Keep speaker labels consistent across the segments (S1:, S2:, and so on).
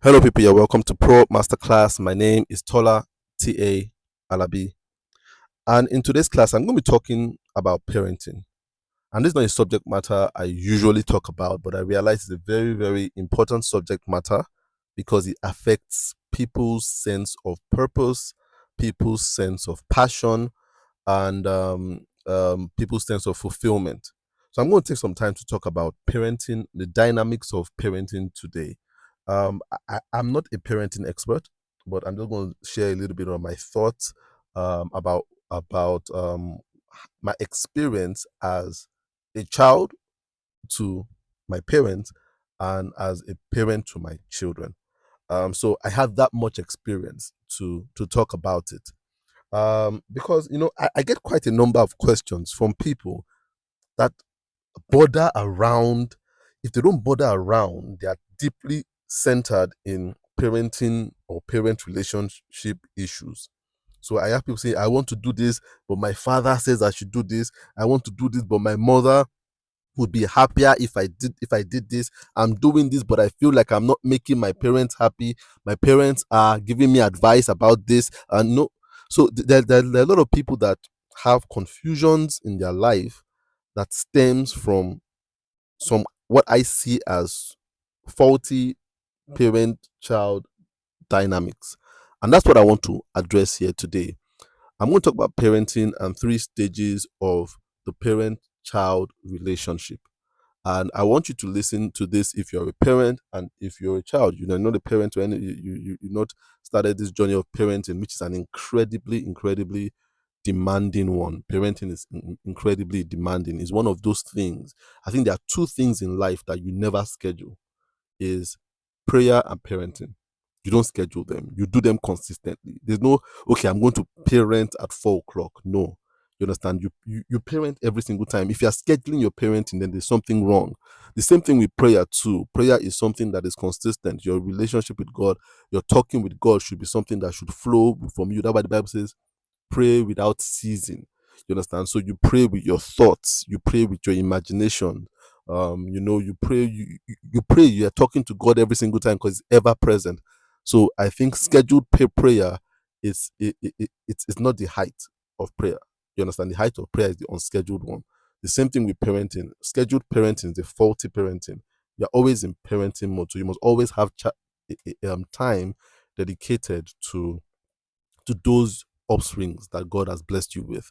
S1: Hello, people. You're welcome to ProUp Masterclass. My name is Tola T.A. Alabi. And in today's class, I'm going to be talking about parenting. And this is not a subject matter I usually talk about, but I realize it's a very, very important subject matter because it affects people's sense of purpose, people's sense of passion, and people's sense of fulfillment. So I'm going to take some time to talk about parenting, the dynamics of parenting today. I'm not a parenting expert, but I'm just going to share a little bit of my thoughts about my experience as a child to my parents and as a parent to my children. So I have that much experience to talk about it. Because I get quite a number of questions from people that border around. If they don't border around, they are deeply centered in parenting or parent relationship issues. So I have people say, I want to do this, but my father says I should do this. I want to do this, but my mother would be happier if I did this. I'm doing this, but I feel like I'm not making my parents happy. My parents are giving me advice about this, and no. So there are a lot of people that have confusions in their life that stems from some what I see as faulty parent-child dynamics, and that's what I want to address here today. I'm going to talk about parenting and three stages of the parent-child relationship. And I want you to listen to this if you're a parent and if you're a child. You're not a parent when you not started this journey of parenting, which is an incredibly demanding one. Parenting is incredibly demanding. It's one of those things. I think there are two things in life that you never schedule is prayer and parenting. You don't schedule them. You do them consistently. There's no, okay, I'm going to parent at 4 o'clock. No. You understand? You parent every single time. If you're scheduling your parenting, then there's something wrong. The same thing with prayer too. Prayer is something that is consistent. Your relationship with God, your talking with God should be something that should flow from you. That's why the Bible says pray without ceasing. You understand? So you pray with your thoughts, you pray with your imagination. You pray, you pray, you're talking to God every single time because it's ever present. So I think scheduled prayer it's not the height of prayer. You understand? The height of prayer is the unscheduled one. The same thing with parenting. Scheduled parenting is the faulty parenting. You're always in parenting mode, so you must always have time dedicated to those offsprings that God has blessed you with.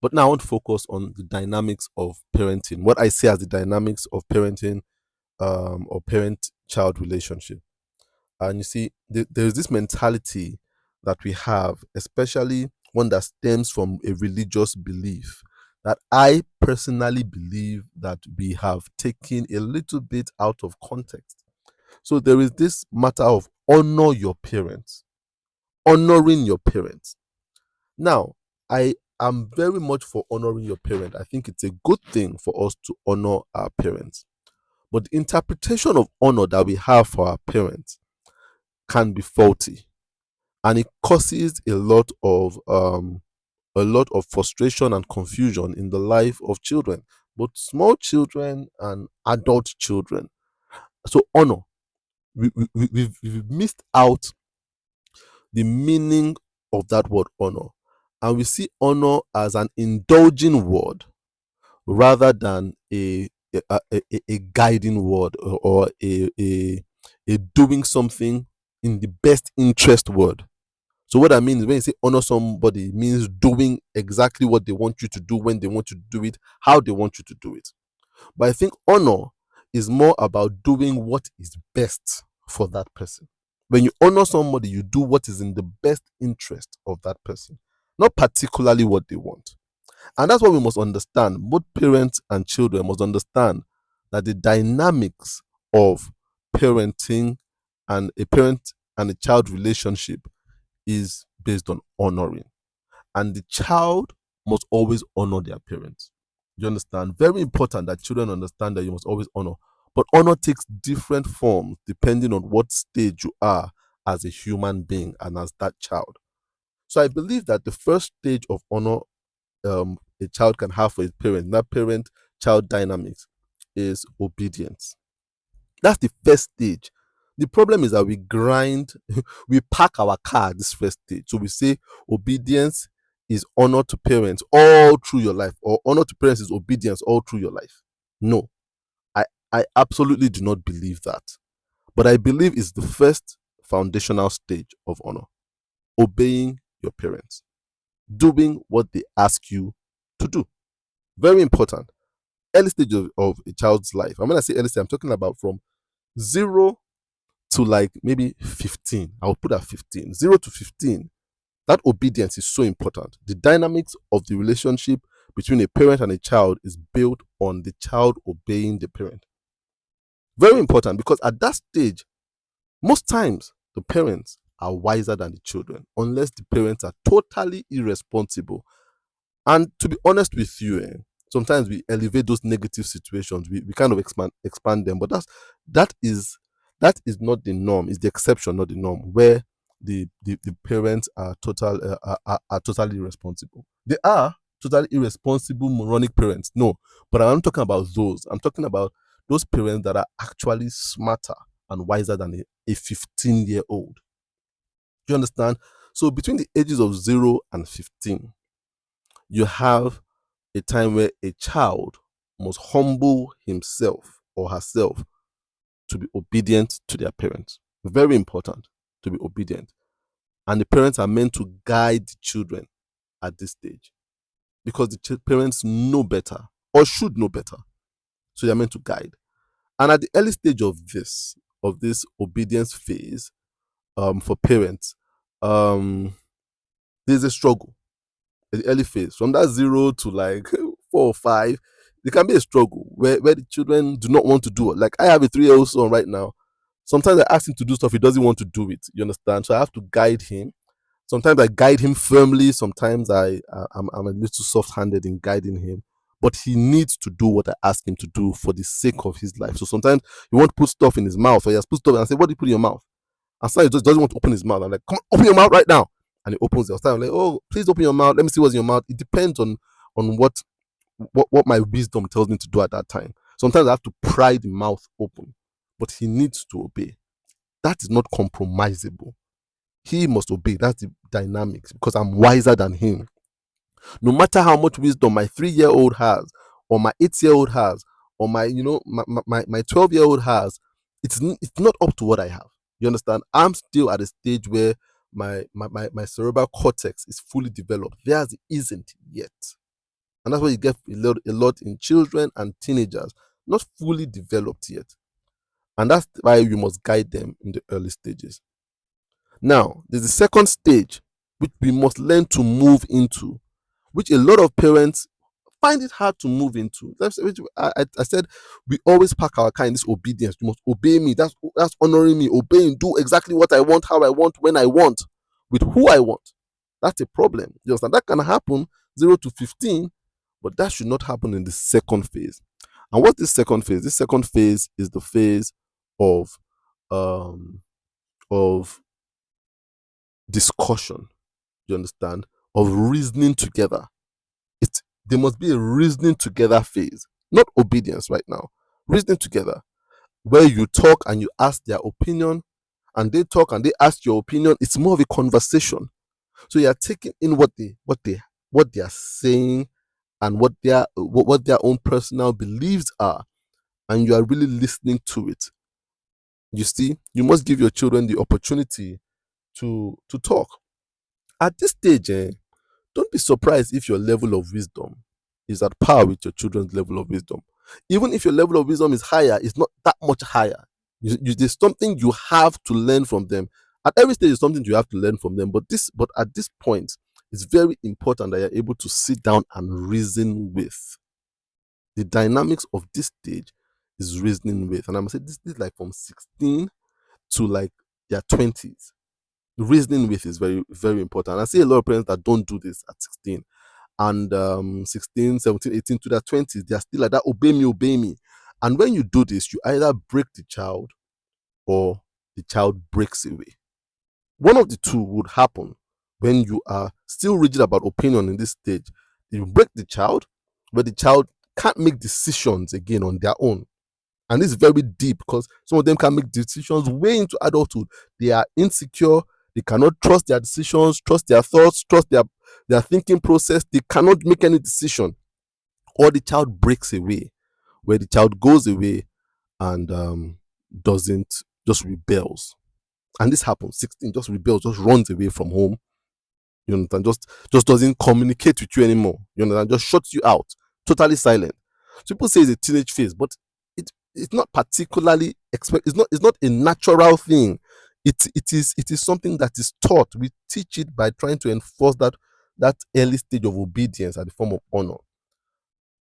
S1: But now I want to focus on the dynamics of parenting. What I see as the dynamics of parenting or parent-child relationship. And you see, there's this mentality that we have, especially one that stems from a religious belief that I personally believe that we have taken a little bit out of context. So there is this matter of honor your parents, honoring your parents. Now, I am very much for honoring your parent. I think it's a good thing for us to honor our parents. But the interpretation of honor that we have for our parents can be faulty, and it causes a lot of frustration and confusion in the life of children, both small children and adult children. So honor, we've missed out the meaning of that word honor, and we see honor as an indulging word rather than a guiding word, or a doing something in the best interest word. So what I mean is when you say honor somebody, it means doing exactly what they want you to do, when they want you to do it, how they want you to do it. But I think honor is more about doing what is best for that person. When you honor somebody, you do what is in the best interest of that person, not particularly what they want. And that's what we must understand. Both parents and children must understand that the dynamics of parenting and a parent and a child relationship is based on honoring. And the child must always honor their parents. You understand? Very important that children understand that you must always honor. But honor takes different forms depending on what stage you are as a human being and as that child. So I believe that the first stage of honor a child can have for his parent, that parent child dynamics, is obedience. That's the first stage The problem is that we grind, we pack our car at this first stage. So we say obedience is honor to parents all through your life, or honor to parents is obedience all through your life. No, I, I absolutely do not believe that. But I believe it's the first foundational stage of honor. Obeying your parents, doing what they ask you to do. Very important. Early stage of a child's life. And when I say early stage, I'm talking about from 0 to like maybe 15. I'll put at 15. 0 to 15. That obedience is so important. The dynamics of the relationship between a parent and a child is built on the child obeying the parent. Very important, because at that stage, most times the parents are wiser than the children, unless the parents are totally irresponsible. And to be honest with you, sometimes we elevate those negative situations. We kind of expand them, but that is that is not the norm. It's the exception, not the norm, where the parents are are totally irresponsible. They are totally irresponsible, moronic parents. No, but I'm not talking about those. I'm talking about those parents that are actually smarter and wiser than a 15-year-old. Do you understand? So between the ages of 0 and 15, you have a time where a child must humble himself or herself to be obedient to their parents. Very important, to be obedient. And the parents are meant to guide the children at this stage, because the parents know better, or should know better. So they're meant to guide. And at the early stage of this obedience phase, for parents, there's a struggle at the early phase. From that 0 to like 4 or 5, there can be a struggle where the children do not want to do it. Like, I have a 3-year-old son right now. Sometimes I ask him to do stuff, he doesn't want to do it. You understand? So I have to guide him. Sometimes I guide him firmly. Sometimes I'm a little soft-handed in guiding him. But he needs to do what I ask him to do for the sake of his life. So sometimes he won't put stuff in his mouth, or he has put stuff, and I say, "What do you put in your mouth?" And sometimes he just doesn't want to open his mouth. I'm like, "Come on, open your mouth right now." And he opens it. I'm like, "Oh, please open your mouth. Let me see what's in your mouth." It depends on what my wisdom tells me to do at that time. Sometimes I have to pry the mouth open, but he needs to obey. That is not compromisable. He must obey. That's the dynamics, because I'm wiser than him. No matter how much wisdom my 3-year-old has, or my 8-year-old has, or my 12-year-old has, it's not up to what I have. You understand? I'm still at a stage where my cerebral cortex is fully developed. Theirs isn't yet. And that's why you get a lot in children and teenagers, not fully developed yet. And that's why you must guide them in the early stages. Now, there's the second stage, which we must learn to move into, which a lot of parents find it hard to move into. I said we always pack our car in this obedience. You must obey me. That's honoring me. Obeying, do exactly what I want, how I want, when I want, with who I want. That's a problem. You understand? That can happen 0 to 15, but that should not happen in the second phase. And what's this second phase? This second phase is the phase of um of discussion. You understand? Of reasoning together. There must be a reasoning together phase, not obedience right now. Reasoning together, where you talk and you ask their opinion, and they talk and they ask your opinion. It's more of a conversation. So you are taking in what they are saying, and what their own personal beliefs are, and you are really listening to it. You see, you must give your children the opportunity to talk. At this stage, don't be surprised if your level of wisdom is at par with your children's level of wisdom. Even if your level of wisdom is higher, it's not that much higher. There's something you have to learn from them. At every stage, there's something you have to learn from them. But at this point, it's very important that you're able to sit down and reason with. The dynamics of this stage is reasoning with. And I'm saying this is like from 16 to like their 20s. Reasoning with is very, very important. I see a lot of parents that don't do this at 16, and 16, 17, 18 to their 20s. They are still like that, obey me, obey me. And when you do this, you either break the child, or the child breaks away. One of the two would happen when you are still rigid about opinion in this stage. You break the child, but the child can't make decisions again on their own. And this is very deep because some of them can make decisions way into adulthood. They are insecure. They cannot trust their decisions, trust their thoughts, trust their thinking process. They cannot make any decision. Or the child breaks away, where the child goes away and doesn't, just rebels. And this happens. 16, just rebels, just runs away from home. You understand? Just doesn't communicate with you anymore. You understand? Just shuts you out, totally silent. So people say it's a teenage phase, but it's not particularly it's not a natural thing. It is something that is taught. We teach it by trying to enforce that early stage of obedience at the form of honor.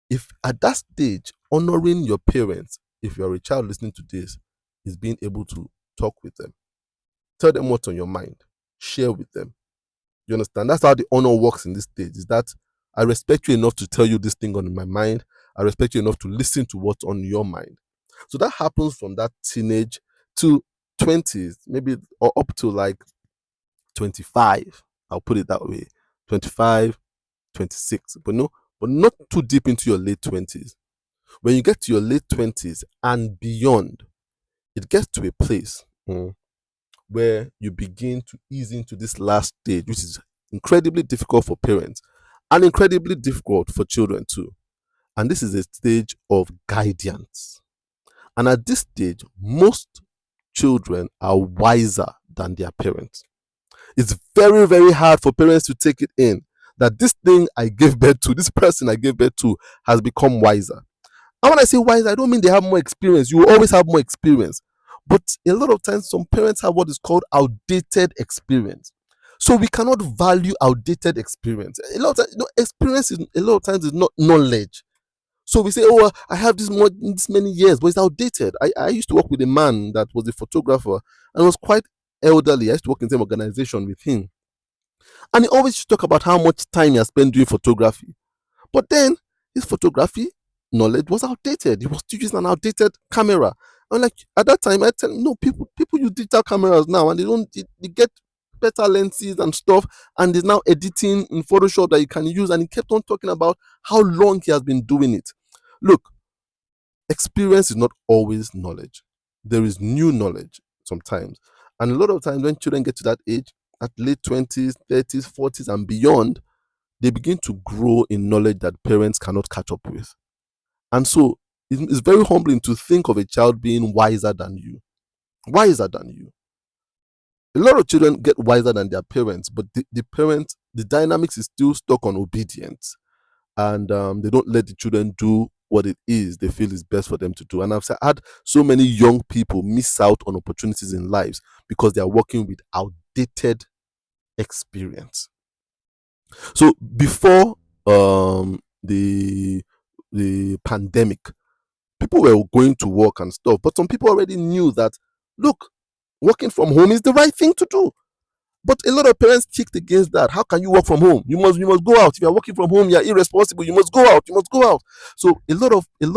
S1: If at that stage, honoring your parents, if you're a child listening to this, is being able to talk with them, tell them what's on your mind, share with them. You understand? That's how the honor works in this stage. Is that I respect you enough to tell you this thing on my mind. I respect you enough to listen to what's on your mind. So that happens from that teenage to 20s, maybe, or up to like 25. I'll put it that way. 25, 26. But not too deep into your late 20s. When you get to your late 20s and beyond, it gets to a place where you begin to ease into this last stage, which is incredibly difficult for parents and incredibly difficult for children too. And this is a stage of guidance. And at this stage, most children are wiser than their parents. It's very, very hard for parents to take it in that this thing I gave birth to, this person I gave birth to, has become wiser. And when I say wiser, I don't mean they have more experience. You will always have more experience. But a lot of times, some parents have what is called outdated experience. So we cannot value outdated experience. A lot of times, experience a lot of times is not knowledge. So we say, oh, I have this many years, but it's outdated. I used to work with a man that was a photographer and was quite elderly. I used to work in the same organization with him. And he always used to talk about how much time he has spent doing photography. But then his photography knowledge was outdated. He was using an outdated camera. And like at that time, I tell him, no, people use digital cameras now, and they get better lenses and stuff, and there's now editing in Photoshop that you can use. And he kept on talking about how long he has been doing it. Look, experience is not always knowledge. There is new knowledge sometimes. And a lot of times when children get to that age, at late 20s, 30s, 40s, and beyond, they begin to grow in knowledge that parents cannot catch up with. And so it's very humbling to think of a child being wiser than you. Wiser than you. A lot of children get wiser than their parents, but the dynamics is still stuck on obedience. And they don't let the children do what it is they feel is best for them to do. And I've had so many young people miss out on opportunities in lives because they are working with outdated experience. So before the pandemic, people were going to work and stuff, but some people already knew that, look, working from home is the right thing to do. But a lot of parents kicked against that. How can you work from home? You must go out. If you are working from home, you are irresponsible. You must go out. You must go out. So a lot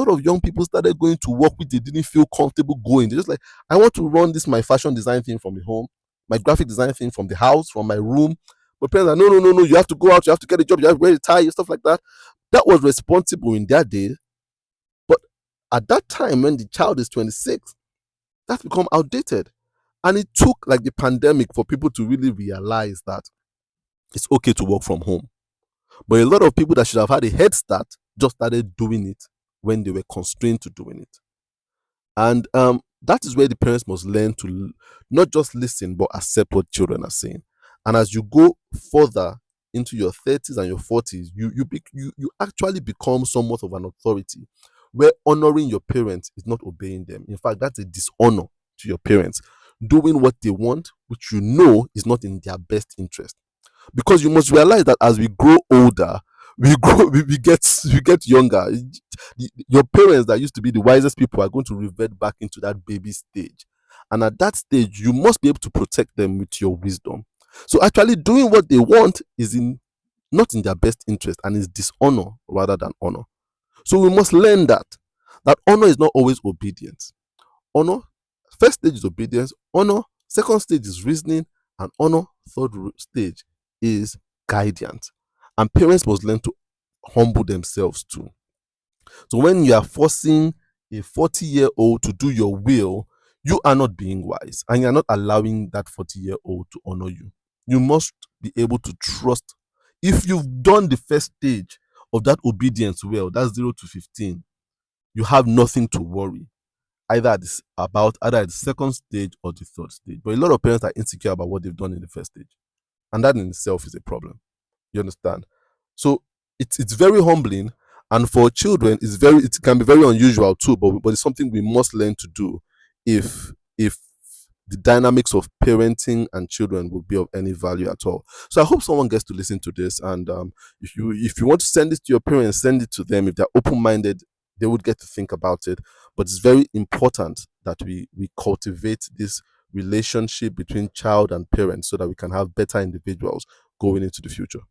S1: of young people started going to work which they didn't feel comfortable going. They're just like, I want to run this my fashion design thing from the home, my graphic design thing from the house, from my room. But parents are no. You have to go out. You have to get a job. You have to wear a tie, stuff like that. That was responsible in their day. But at that time, when the child is 26, that's become outdated. And it took like the pandemic for people to really realize that it's okay to work from home. But a lot of people that should have had a head start just started doing it when they were constrained to doing it. And that is where the parents must learn to not just listen, but accept what children are saying. And as you go further into your 30s and your 40s, you actually become somewhat of an authority where honoring your parents is not obeying them. In fact, that's a dishonor to your parents, doing what they want, which you know is not in their best interest. Because you must realize that as we grow older, we get younger. Your parents that used to be the wisest people are going to revert back into that baby stage. And at that stage, you must be able to protect them with your wisdom. So actually doing what they want is not in their best interest and is dishonor rather than honor. So we must learn that honor is not always obedience. Honor, first stage is obedience. Honor, second stage is reasoning. And honor, third stage is guidance. And parents must learn to humble themselves too. So when you are forcing a 40-year-old to do your will, you are not being wise and you're not allowing that 40-year-old to honor you. You must be able to trust. If you've done the first stage of that obedience well, that's 0 to 15, you have nothing to worry either at the second stage or the third stage. But a lot of parents are insecure about what they've done in the first stage, and that in itself is a problem. You understand? So it's very humbling, and for children, it can be very unusual too. But it's something we must learn to do if the dynamics of parenting and children will be of any value at all. So I hope someone gets to listen to this, and if you want to send it to your parents, send it to them. If they're open minded, they would get to think about it. But it's very important that we cultivate this relationship between child and parent so that we can have better individuals going into the future.